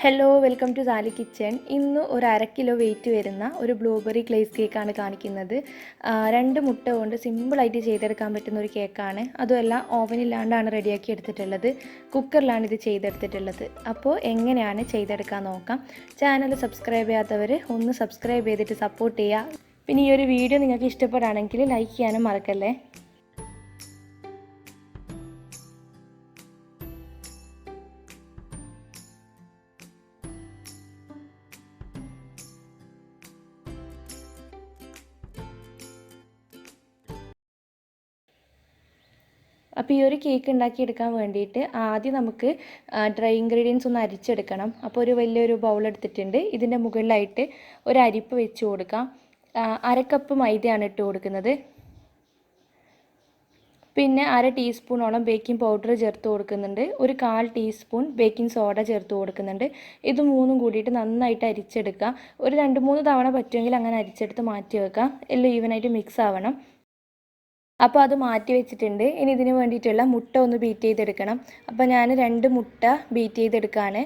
Hello, welcome to Sali kitchen. ഇന്ന് ഒരു 1/2 kilo weight വരുന്ന ഒരു ബ്ലൂബെറി ഗ്ലേസ് കേക്കാണ് കാണിക്കുന്നത്. 2 മുട്ട കൊണ്ട് സിമ്പിളായിട്ട് ചെയ്തെടുക്കാൻ പറ്റുന്ന ഒരു കേക്കാണ്. അതുമല്ല ഓവനില്ലാണ്ടാണ് റെഡിയാക്കി എടുത്തിട്ടുള്ളത്. കുക്കറിലാണ് ഇത് ചെയ്തെടുത്തിട്ടുള്ളത്. അപ്പോൾ എങ്ങനെയാണ് ചെയ്തെടുക്കാൻ നോക്കാം. ചാനൽ സബ്സ്ക്രൈബ് ചെയ്യാത്തവർ ഒന്ന് സബ്സ്ക്രൈബ് ചെയ്തിട്ട് സപ്പോർട്ട് ചെയ്യുക. പിന്നെ ഈ ഒരു വീഡിയോ നിങ്ങൾക്ക് ഇഷ്ടപ്പെടുകയാണെങ്കിൽ ലൈക്ക് ചെയ്യാനും മറക്കല്ലേ. അപ്പോൾ ഈ ഒരു കേക്ക് ഉണ്ടാക്കിയെടുക്കാൻ വേണ്ടിയിട്ട് ആദ്യം നമുക്ക് ഡ്രൈ ഇൻഗ്രീഡിയൻസ് ഒന്ന് അരിച്ചെടുക്കണം. അപ്പോൾ ഒരു വലിയൊരു ബൗൾ എടുത്തിട്ടുണ്ട്. ഇതിൻ്റെ മുകളിലായിട്ട് ഒരു അരിപ്പ് വെച്ച് കൊടുക്കാം. 1/2 കപ്പ് മൈദയാണ് ഇട്ട് കൊടുക്കുന്നത്. പിന്നെ 1/2 ടീസ്പൂണോളം ബേക്കിംഗ് പൗഡർ ചേർത്ത് കൊടുക്കുന്നുണ്ട്. ഒരു 1/4 ടീസ്പൂൺ ബേക്കിംഗ് സോഡ ചേർത്ത് കൊടുക്കുന്നുണ്ട്. ഇത് മൂന്നും കൂടിയിട്ട് നന്നായിട്ട് അരിച്ചെടുക്കുക. ഒരു 2-3 തവണ പറ്റുമെങ്കിൽ അങ്ങനെ അരിച്ചെടുത്ത് മാറ്റി വെക്കാം. എല്ലാം ഈവനായിട്ട് മിക്സ് ആവണം. അപ്പോൾ അത് മാറ്റി വെച്ചിട്ടുണ്ട്. ഇനി ഇതിന് വേണ്ടിയിട്ടുള്ള മുട്ട ഒന്ന് ബീറ്റ് ചെയ്തെടുക്കണം. അപ്പോൾ ഞാൻ 2 മുട്ട ബീറ്റ് ചെയ്തെടുക്കുകയാണ്.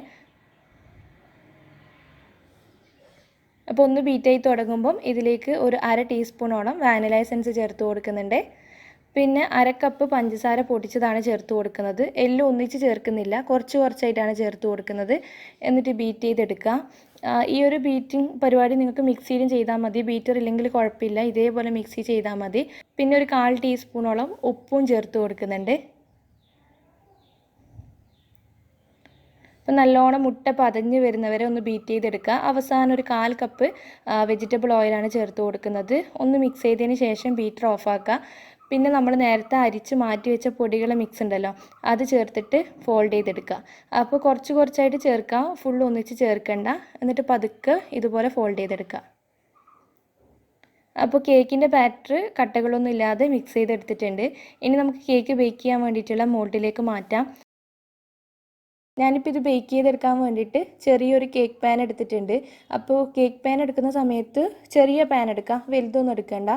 അപ്പോൾ ഒന്ന് ബീറ്റ് ചെയ്ത് തുടങ്ങുമ്പം ഇതിലേക്ക് ഒരു 1/2 ടീസ്പൂണോളം വാനില എസൻസ് ചേർത്ത് കൊടുക്കുന്നുണ്ട്. പിന്നെ 1/2 കപ്പ് പഞ്ചസാര പൊടിച്ചതാണ് ചേർത്ത് കൊടുക്കുന്നത്. എല്ലാം ഒന്നിച്ച് ചേർക്കുന്നില്ല, കുറച്ചായിട്ടാണ് ചേർത്ത് കൊടുക്കുന്നത്. എന്നിട്ട് ബീറ്റ് ചെയ്തെടുക്കുക. ഈ ഒരു ബീറ്റിംഗ് പരിപാടി നിങ്ങൾക്ക് മിക്സിയിലും ചെയ്താൽ മതി. ബീറ്റർ ഇല്ലെങ്കിൽ കുഴപ്പമില്ല, ഇതേപോലെ മിക്സി ചെയ്താൽ മതി. പിന്നെ ഒരു 1/4 ടീസ്പൂണോളം ഉപ്പും ചേർത്ത് കൊടുക്കുന്നുണ്ട്. അപ്പം നല്ലോണം മുട്ട പതഞ്ഞ് വരുന്നവരെ ഒന്ന് ബീറ്റ് ചെയ്തെടുക്കുക. അവസാനം ഒരു 1/4 കപ്പ് വെജിറ്റബിൾ ഓയിലാണ് ചേർത്ത് കൊടുക്കുന്നത്. ഒന്ന് മിക്സ് ചെയ്തതിന് ശേഷം ബീറ്റർ ഓഫാക്കുക. പിന്നെ നമ്മൾ നേരത്തെ അരിച്ച് മാറ്റി വെച്ച പൊടികളെ മിക്സ് ഉണ്ടല്ലോ, അത് ചേർത്തിട്ട് ഫോൾഡ് ചെയ്തെടുക്കുക. അപ്പോൾ കുറച്ചായിട്ട് ചേർക്കുക, ഫുൾ ഒന്നിച്ച് ചേർക്കണ്ട. എന്നിട്ട് പതുക്കെ ഇതുപോലെ ഫോൾഡ് ചെയ്തെടുക്കുക. അപ്പോൾ കേക്കിൻ്റെ ബാറ്റർ കട്ടകളൊന്നും ഇല്ലാതെ മിക്സ് ചെയ്തെടുത്തിട്ടുണ്ട്. ഇനി നമുക്ക് കേക്ക് ബേക്ക് ചെയ്യാൻ വേണ്ടിയിട്ടുള്ള മോൾഡിലേക്ക് മാറ്റാം. ഞാനിപ്പോൾ ഇത് ബേക്ക് ചെയ്തെടുക്കാൻ വേണ്ടിയിട്ട് ചെറിയൊരു കേക്ക് പാൻ എടുത്തിട്ടുണ്ട്. അപ്പോൾ കേക്ക് പാൻ എടുക്കുന്ന സമയത്ത് ചെറിയ പാൻ എടുക്കുക, വലുതൊന്നും എടുക്കണ്ട.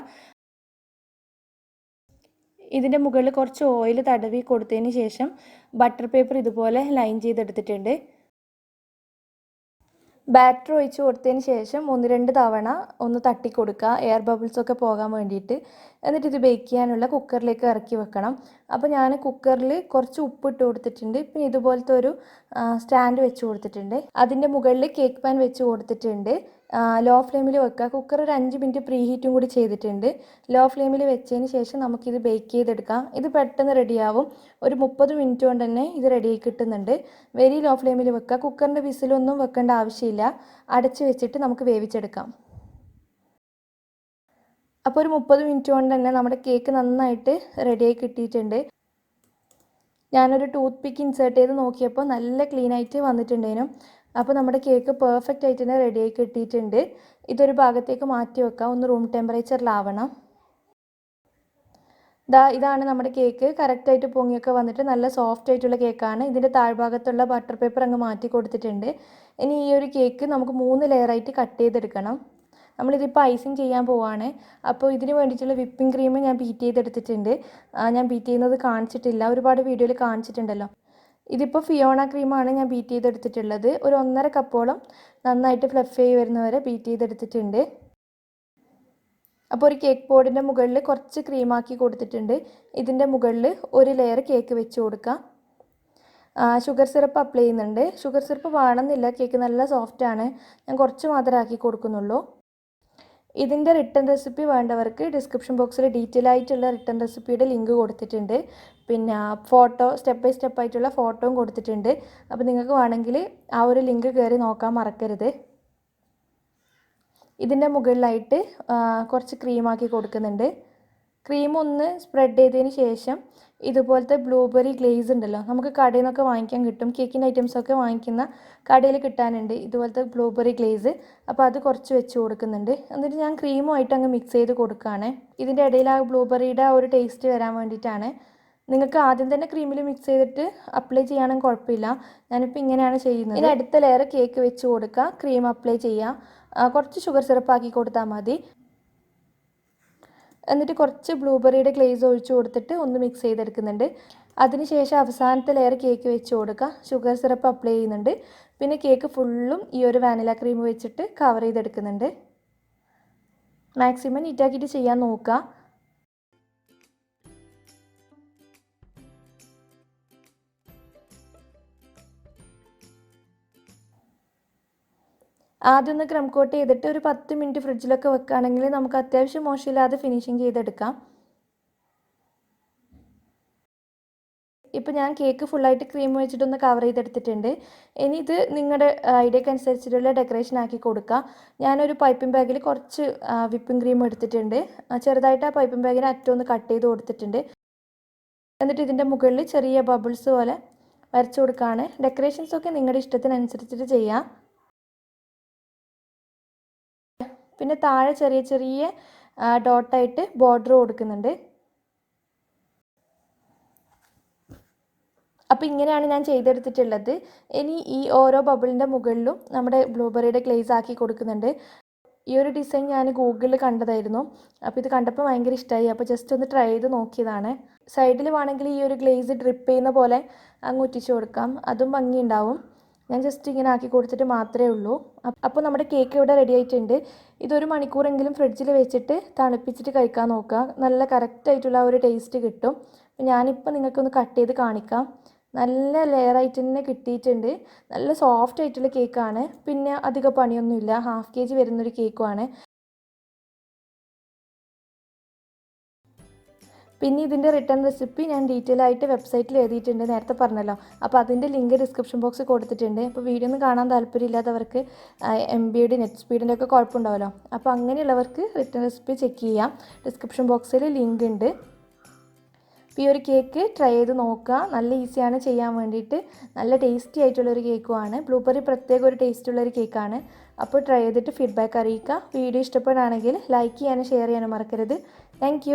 ഇതിൻ്റെ മുകളിൽ കുറച്ച് ഓയിൽ തടവി കൊടുത്തതിന് ശേഷം ബട്ടർ പേപ്പർ ഇതുപോലെ ലൈൻ ചെയ്തെടുത്തിട്ടുണ്ട്. ബാറ്റർ ഒഴിച്ച് കൊടുത്തതിന് ശേഷം 1-2 തവണ ഒന്ന് തട്ടി കൊടുക്കുക, എയർ ബബിൾസൊക്കെ പോകാൻ വേണ്ടിയിട്ട്. എന്നിട്ട് ഇത് ബേക്ക് ചെയ്യാനുള്ള കുക്കറിലേക്ക് ഇറക്കി വെക്കണം. അപ്പോൾ ഞാൻ കുക്കറിൽ കുറച്ച് ഉപ്പിട്ട് കൊടുത്തിട്ടുണ്ട്. പിന്നെ ഇതുപോലത്തെ ഒരു സ്റ്റാൻഡ് വെച്ച് കൊടുത്തിട്ടുണ്ട്. അതിൻ്റെ മുകളിൽ കേക്ക് പാൻ വെച്ച് കൊടുത്തിട്ടുണ്ട്. ലോ ഫ്ലെയിമിൽ വെക്കുക. കുക്കർ ഒരു 5 മിനിറ്റ് പ്രീ ഹീറ്റും കൂടി ചെയ്തിട്ടുണ്ട്. ലോ ഫ്ലെയിമിൽ വെച്ചതിന് ശേഷം നമുക്കിത് ബേക്ക് ചെയ്തെടുക്കാം. ഇത് പെട്ടെന്ന് റെഡിയാവും. ഒരു 30 മിനിറ്റ് കൊണ്ട് തന്നെ ഇത് റെഡിയായി കിട്ടുന്നുണ്ട്. വെരി ലോ ഫ്ലെയിമിൽ വെക്കുക. കുക്കറിൻ്റെ വിസിലൊന്നും വെക്കേണ്ട ആവശ്യമില്ല. അടച്ച് വെച്ചിട്ട് നമുക്ക് വേവിച്ചെടുക്കാം. അപ്പോൾ ഒരു 30 മിനിറ്റ് കൊണ്ട് തന്നെ നമ്മുടെ കേക്ക് നന്നായിട്ട് റെഡിയായി കിട്ടിയിട്ടുണ്ട്. ഞാനൊരു ടൂത്ത് പിക്ക് ഇൻസേർട്ട് ചെയ്ത് നോക്കിയപ്പോൾ നല്ല ക്ലീനായിട്ട് വന്നിട്ടുണ്ടേനും. അപ്പോൾ നമ്മുടെ കേക്ക് പെർഫെക്റ്റ് ആയിട്ട് തന്നെ റെഡിയായി കിട്ടിയിട്ടുണ്ട്. ഇതൊരു ഭാഗത്തേക്ക് മാറ്റി വെക്കാം, ഒന്ന് റൂം ടെമ്പറേച്ചറിലാവണം. ഇതാണ് നമ്മുടെ കേക്ക്. കറക്റ്റായിട്ട് പൊങ്ങിയൊക്കെ വന്നിട്ട് നല്ല സോഫ്റ്റ് ആയിട്ടുള്ള കേക്കാണ്. ഇതിൻ്റെ താഴ്ഭാഗത്തുള്ള ബട്ടർ പേപ്പർ അങ്ങ് മാറ്റി കൊടുത്തിട്ടുണ്ട്. ഇനി ഈ ഒരു കേക്ക് നമുക്ക് 3 ലെയറായിട്ട് കട്ട് ചെയ്തെടുക്കണം. നമ്മളിതിപ്പോൾ ഐസിങ് ചെയ്യാൻ പോവാണ്. അപ്പോൾ ഇതിന് വേണ്ടിയിട്ടുള്ള വിപ്പിംഗ് ക്രീം ഞാൻ ബീറ്റ് ചെയ്തെടുത്തിട്ടുണ്ട്. ഞാൻ ബീറ്റ് ചെയ്യുന്നത് കാണിച്ചിട്ടില്ല, ഒരുപാട് വീഡിയോയിൽ കാണിച്ചിട്ടുണ്ടല്ലോ. ഇതിപ്പോൾ ഫിയോണ ക്രീമാണ് ഞാൻ ബീറ്റ് ചെയ്തെടുത്തിട്ടുള്ളത്. ഒരു 1.5 കപ്പോളം നന്നായിട്ട് ഫ്ലഫ് ആയി വരുന്നവരെ ബീറ്റ് ചെയ്തെടുത്തിട്ടുണ്ട്. അപ്പോൾ ഒരു കേക്ക് ബോർഡിൻ്റെ മുകളിൽ കുറച്ച് ക്രീമാക്കി കൊടുത്തിട്ടുണ്ട്. ഇതിൻ്റെ മുകളിൽ ഒരു ലെയർ കേക്ക് വെച്ച് കൊടുക്കുക. ഷുഗർ സിറപ്പ് അപ്ലൈ ചെയ്യുന്നുണ്ട്. ഷുഗർ സിറപ്പ് വേണമെന്നില്ല, കേക്ക് നല്ല സോഫ്റ്റാണ്. ഞാൻ കുറച്ച് മാത്രമേ ആക്കി കൊടുക്കുന്നുള്ളൂ. ഇതിൻ്റെ റിട്ടേൺ റെസിപ്പി വേണ്ടവർക്ക് ഡിസ്ക്രിപ്ഷൻ ബോക്സിൽ ഡീറ്റെയിൽ ആയിട്ടുള്ള റിട്ടേൺ റെസിപ്പിയുടെ ലിങ്ക് കൊടുത്തിട്ടുണ്ട്. പിന്നെ ഫോട്ടോ സ്റ്റെപ്പ് ബൈ സ്റ്റെപ്പ് ആയിട്ടുള്ള ഫോട്ടോയും കൊടുത്തിട്ടുണ്ട്. അപ്പോൾ നിങ്ങൾക്ക് വേണമെങ്കിൽ ആ ഒരു ലിങ്ക് കയറി നോക്കാൻ മറക്കരുത്. ഇതിൻ്റെ മുകളിലായിട്ട് കുറച്ച് ക്രീമാക്കി കൊടുക്കുന്നുണ്ട്. ക്രീം ഒന്ന് സ്പ്രെഡ് ചെയ്തതിന് ശേഷം ഇതുപോലത്തെ ബ്ലൂബെറി ഗ്ലേസ് ഉണ്ടല്ലോ, നമുക്ക് കടയിൽ നിന്നൊക്കെ വാങ്ങിക്കാൻ കിട്ടും. കേക്കിൻ്റെ ഐറ്റംസൊക്കെ വാങ്ങിക്കുന്ന കടയിൽ കിട്ടാനുണ്ട് ഇതുപോലത്തെ ബ്ലൂബെറി ഗ്ലേസ്. അപ്പോൾ അത് കുറച്ച് വെച്ച് കൊടുക്കുന്നുണ്ട്. എന്നിട്ട് ഞാൻ ക്രീമുമായിട്ട് അങ്ങ് മിക്സ് ചെയ്ത് കൊടുക്കുകയാണ്. ഇതിൻ്റെ ഇടയിൽ ആ ബ്ലൂബെറിയുടെ ഒരു ടേസ്റ്റ് വരാൻ വേണ്ടിയിട്ടാണ്. നിങ്ങൾക്ക് ആദ്യം തന്നെ ക്രീമിൽ മിക്സ് ചെയ്തിട്ട് അപ്ലൈ ചെയ്യാനും കുഴപ്പമില്ല. ഞാനിപ്പോൾ ഇങ്ങനെയാണ് ചെയ്യുന്നത്. ഇനി അടുത്ത ലെയർ കേക്ക് വെച്ച് കൊടുക്കുക, ക്രീം അപ്ലൈ ചെയ്യുക. കുറച്ച് ഷുഗർ സിറപ്പ് ആക്കി കൊടുത്താൽ മതി. എന്നിട്ട് കുറച്ച് ബ്ലൂബെറിയുടെ ഗ്ലേസ് ഒഴിച്ച് കൊടുത്തിട്ട് ഒന്ന് മിക്സ് ചെയ്തെടുക്കുന്നുണ്ട്. അതിനുശേഷം അവസാനത്തെ ലെയർ കേക്ക് വെച്ച് കൊടുക്കുക, ഷുഗർ സിറപ്പ് അപ്ലൈ ചെയ്യുന്നുണ്ട്. പിന്നെ കേക്ക് ഫുള്ളും ഈ ഒരു വാനില ക്രീം വെച്ചിട്ട് കവർ ചെയ്തെടുക്കുന്നുണ്ട്. മാക്സിമം നീറ്റാക്കിയിട്ട് ചെയ്യാൻ നോക്കുക. ആദ്യം ഒന്ന് ക്രം കോട്ട് ചെയ്തിട്ട് ഒരു 10 മിനിറ്റ് ഫ്രിഡ്ജിലൊക്കെ വെക്കുകയാണെങ്കിൽ നമുക്ക് അത്യാവശ്യം മോശമില്ലാതെ ഫിനിഷിങ് ചെയ്തെടുക്കാം. ഇപ്പോൾ ഞാൻ കേക്ക് ഫുള്ളായിട്ട് ക്രീം വെച്ചിട്ടൊന്ന് കവർ ചെയ്തെടുത്തിട്ടുണ്ട്. ഇനി ഇത് നിങ്ങളുടെ ഐഡിയക്ക് അനുസരിച്ചിട്ടുള്ള ഡെക്കറേഷൻ ആക്കി കൊടുക്കുക. ഞാനൊരു പൈപ്പിംഗ് ബാഗിൽ കുറച്ച് വിപ്പിംഗ് ക്രീം എടുത്തിട്ടുണ്ട്. ചെറുതായിട്ട് ആ പൈപ്പിംഗ് ബാഗിന് അറ്റം ഒന്ന് കട്ട് ചെയ്ത് കൊടുത്തിട്ടുണ്ട്. എന്നിട്ട് ഇതിൻ്റെ മുകളിൽ ചെറിയ ബബിൾസ് പോലെ വരച്ചു കൊടുക്കുകയാണ്. ഡെക്കറേഷൻസൊക്കെ നിങ്ങളുടെ ഇഷ്ടത്തിനനുസരിച്ചിട്ട് ചെയ്യാം. പിന്നെ താഴെ ചെറിയ ചെറിയ ഡോട്ടായിട്ട് ബോർഡർ കൊടുക്കുന്നുണ്ട്. അപ്പോൾ ഇങ്ങനെയാണ് ഞാൻ ചെയ്തെടുത്തിട്ടുള്ളത്. ഇനി ഈ ഓരോ ബബിളിൻ്റെ മുകളിലും നമ്മുടെ ബ്ലൂബെറിയുടെ ഗ്ലേസ് ആക്കി കൊടുക്കുന്നുണ്ട്. ഈ ഒരു ഡിസൈൻ ഞാൻ ഗൂഗിളിൽ കണ്ടതായിരുന്നു. അപ്പോൾ ഇത് കണ്ടപ്പോൾ ഭയങ്കര ഇഷ്ടമായി. അപ്പോൾ ജസ്റ്റ് ഒന്ന് ട്രൈ ചെയ്ത് നോക്കിയതാണ്. സൈഡിൽ വേണമെങ്കിൽ ഈ ഒരു ഗ്ലേസ് ഡ്രിപ്പ് ചെയ്യുന്ന പോലെ അങ്ങ് ഒറ്റിച്ച് കൊടുക്കാം, അതും ഭംഗിയുണ്ടാവും. ഞാൻ ജസ്റ്റ് ഇങ്ങനെ ആക്കി കൊടുത്തിട്ട് മാത്രമേ ഉള്ളൂ. അപ്പോൾ നമ്മുടെ കേക്ക് ഇവിടെ റെഡി ആയിട്ടുണ്ട്. ഇതൊരു മണിക്കൂറെങ്കിലും ഫ്രിഡ്ജിൽ വെച്ചിട്ട് തണുപ്പിച്ചിട്ട് കഴിക്കാൻ നോക്കുക. നല്ല കറക്റ്റായിട്ടുള്ള ഒരു ടേസ്റ്റ് കിട്ടും. ഞാനിപ്പോൾ നിങ്ങൾക്കൊന്ന് കട്ട് ചെയ്ത് കാണിക്കാം. നല്ല ലെയറായിട്ട് തന്നെ കിട്ടിയിട്ടുണ്ട്. നല്ല സോഫ്റ്റ് ആയിട്ടുള്ള കേക്കാണ്. പിന്നെ അധികം പണിയൊന്നുമില്ല. 1/2 kg വരുന്നൊരു കേക്കുമാണ്. പിന്നെ ഇതിൻ്റെ റിട്ടേൺ റെസിപ്പി ഞാൻ ഡീറ്റെയിൽ ആയിട്ട് വെബ്സൈറ്റിൽ എഴുതിയിട്ടുണ്ട്, നേരത്തെ പറഞ്ഞല്ലോ. അപ്പോൾ അതിൻ്റെ ലിങ്ക് ഡിസ്ക്രിപ്ഷൻ ബോക്സിൽ കൊടുത്തിട്ടുണ്ട്. അപ്പോൾ വീഡിയോ ഒന്നും കാണാൻ താല്പര്യമില്ലാത്തവർക്ക് MB നെറ്റ് സ്പീഡിൻ്റെ ഒക്കെ കുഴപ്പമുണ്ടാവുമല്ലോ. അപ്പോൾ അങ്ങനെയുള്ളവർക്ക് റിട്ടേൺ റെസിപ്പി ചെക്ക് ചെയ്യാം. ഡിസ്ക്രിപ്ഷൻ ബോക്സിൽ ലിങ്ക് ഉണ്ട്. അപ്പോൾ ഈ ഒരു കേക്ക് ട്രൈ ചെയ്ത് നോക്കുക. നല്ല ഈസിയാണ് ചെയ്യാൻ വേണ്ടിയിട്ട്. നല്ല ടേസ്റ്റി ആയിട്ടുള്ളൊരു കേക്കുമാണ്. ബ്ലൂബെറി പ്രത്യേക ഒരു ടേസ്റ്റുള്ളൊരു കേക്കാണ്. അപ്പോൾ ട്രൈ ചെയ്തിട്ട് ഫീഡ്ബാക്ക് അറിയിക്കുക. വീഡിയോ ഇഷ്ടപ്പെടുകയാണെങ്കിൽ ലൈക്ക് ചെയ്യാനും ഷെയർ ചെയ്യാനും മറക്കരുത്. താങ്ക്